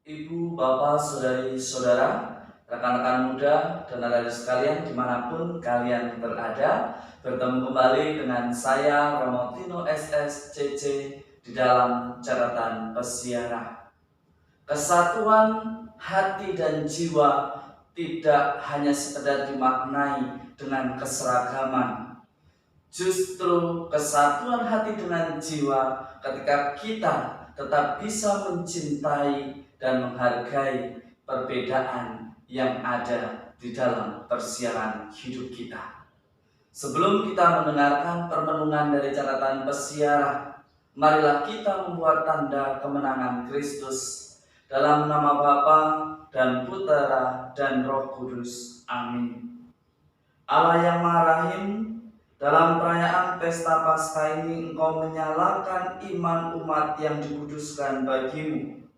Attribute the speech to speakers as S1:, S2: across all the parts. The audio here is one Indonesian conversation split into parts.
S1: Ibu, Bapak, Saudari, Saudara, rekan-rekan muda, dan adik-adik sekalian dimanapun kalian berada, bertemu kembali dengan saya Romotino SSCC di dalam catatan pesiarah. Kesatuan hati dan jiwa tidak hanya sekedar dimaknai dengan keseragaman. Justru kesatuan hati dengan jiwa ketika kita tetap bisa mencintai dan menghargai perbedaan yang ada di dalam persiaran hidup kita. Sebelum kita mendengarkan permenungan dari catatan pesiarah, marilah kita membuat tanda kemenangan Kristus. Dalam nama Bapa dan Putera dan Roh Kudus. Amin. Allah yang Maha Rahim, dalam perayaan pesta Paskah ini Engkau menyalakan iman umat yang dikuduskan bagimu.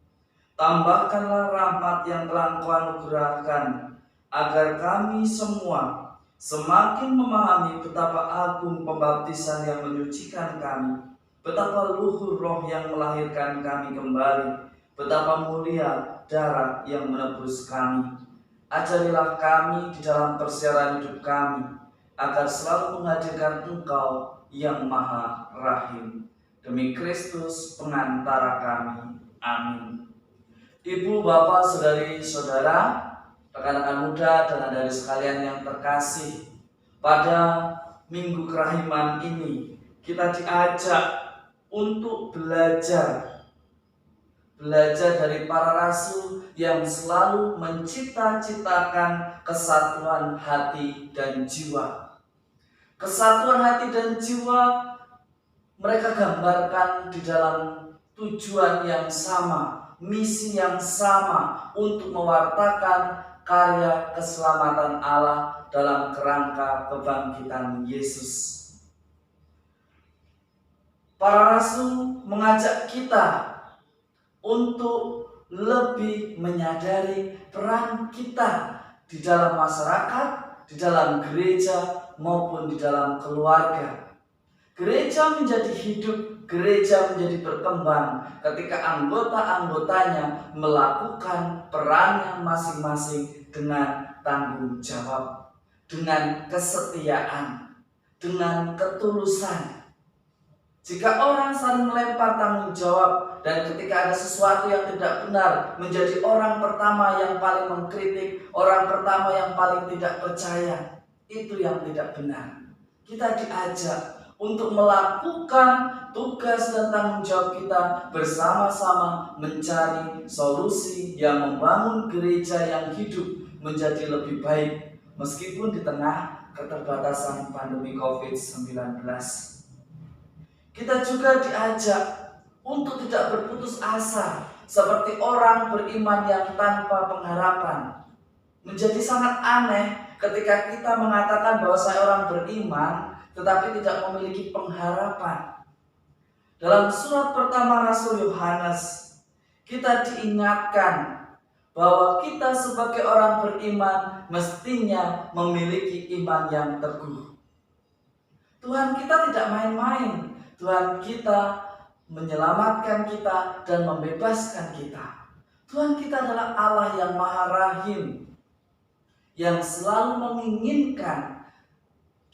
S1: Tambahkanlah rahmat yang telah Engkau anugerahkan, agar kami semua semakin memahami betapa agung pembaptisan yang menyucikan kami, betapa luhur roh yang melahirkan kami kembali, betapa mulia darah yang menebus kami. Ajarilah kami di dalam persiaran hidup kami, agar selalu menghadirkan Engkau yang Maha Rahim. Demi Kristus pengantara kami. Amin. Ibu, Bapak, Saudari, Saudara, rekan-rekan muda, dan adik-adik sekalian yang terkasih, pada Minggu Kerahiman ini kita diajak untuk belajar dari para rasul yang selalu mencita-citakan kesatuan hati dan jiwa. Kesatuan hati dan jiwa mereka gambarkan di dalam tujuan yang sama, misi yang sama untuk mewartakan karya keselamatan Allah dalam kerangka kebangkitan Yesus. Para rasul mengajak kita untuk lebih menyadari peran kita di dalam masyarakat, di dalam gereja maupun di dalam keluarga. Gereja menjadi hidup, gereja menjadi berkembang ketika anggota-anggotanya melakukan perannya masing-masing dengan tanggung jawab, dengan kesetiaan, dengan ketulusan. Jika orang saling melempar tanggung jawab dan ketika ada sesuatu yang tidak benar menjadi orang pertama yang paling mengkritik, orang pertama yang paling tidak percaya, itu yang tidak benar. Kita diajak untuk melakukan tugas dan tanggung jawab kita bersama-sama mencari solusi yang membangun gereja yang hidup menjadi lebih baik meskipun di tengah keterbatasan pandemi COVID-19. Kita juga diajak untuk tidak berputus asa seperti orang beriman yang tanpa pengharapan. Menjadi sangat aneh ketika kita mengatakan bahwa saya orang beriman tetapi tidak memiliki pengharapan. Dalam surat pertama Rasul Yohanes, kita diingatkan bahwa kita sebagai orang beriman mestinya memiliki iman yang teguh. Tuhan kita tidak main-main. Tuhan kita menyelamatkan kita dan membebaskan kita. Tuhan kita adalah Allah yang Maha Rahim, yang selalu menginginkan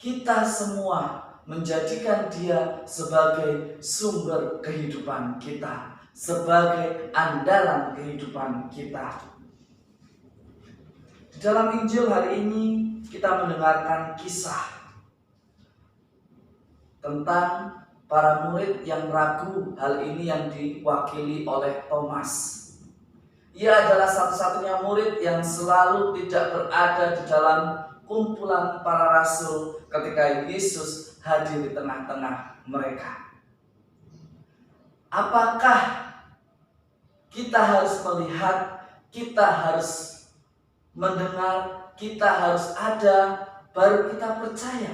S1: kita semua menjadikan Dia sebagai sumber kehidupan kita, sebagai andalan kehidupan kita. Di dalam Injil hari ini kita mendengarkan kisah tentang para murid yang ragu. Hal ini yang diwakili oleh Thomas. Ia adalah satu-satunya murid yang selalu tidak berada di dalam kumpulan para rasul ketika Yesus hadir di tengah-tengah mereka. Apakah kita harus melihat, kita harus mendengar, kita harus ada, baru kita percaya?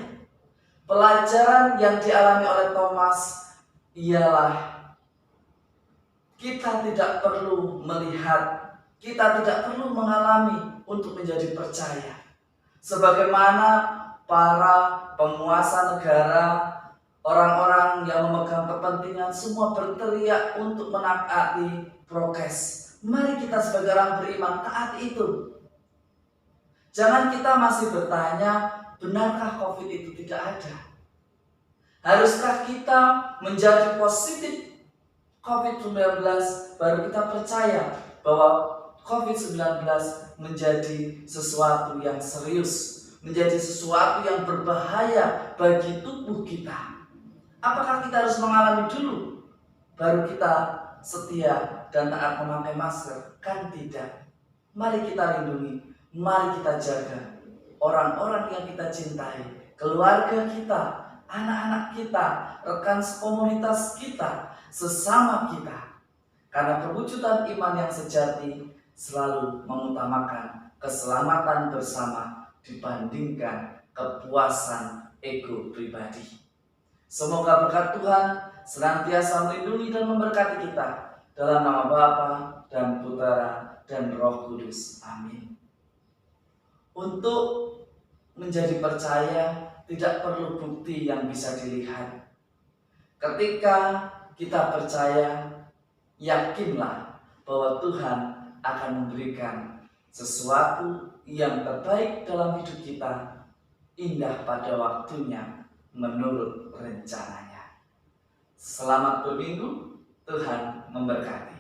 S1: Pelajaran yang dialami oleh Thomas ialah kita tidak perlu melihat, kita tidak perlu mengalami untuk menjadi percaya. Sebagaimana para penguasa negara, orang-orang yang memegang kepentingan semua berteriak untuk menaati prokes, Mari kita sebagai orang beriman taati itu. Jangan kita masih bertanya, benarkah COVID itu tidak ada? Haruskah kita menjadi positif COVID-19 baru kita percaya bahwa COVID-19 menjadi sesuatu yang serius, menjadi sesuatu yang berbahaya bagi tubuh kita? Apakah kita harus mengalami dulu baru kita setia dan taat memakai masker? Kan tidak. Mari kita lindungi, mari kita jaga orang-orang yang kita cintai, keluarga kita, anak-anak kita, rekan komunitas kita, sesama kita. Karena perwujudan iman yang sejati selalu mengutamakan keselamatan bersama dibandingkan kepuasan ego pribadi. Semoga berkat Tuhan senantiasa melindungi dan memberkati kita. Dalam nama Bapa dan Putera dan Roh Kudus. Amin. Untuk menjadi percaya tidak perlu bukti yang bisa dilihat. Ketika kita percaya, yakinlah bahwa Tuhan akan memberikan sesuatu yang terbaik dalam hidup kita, indah pada waktunya menurut rencananya. Selamat berminggu, Tuhan memberkati.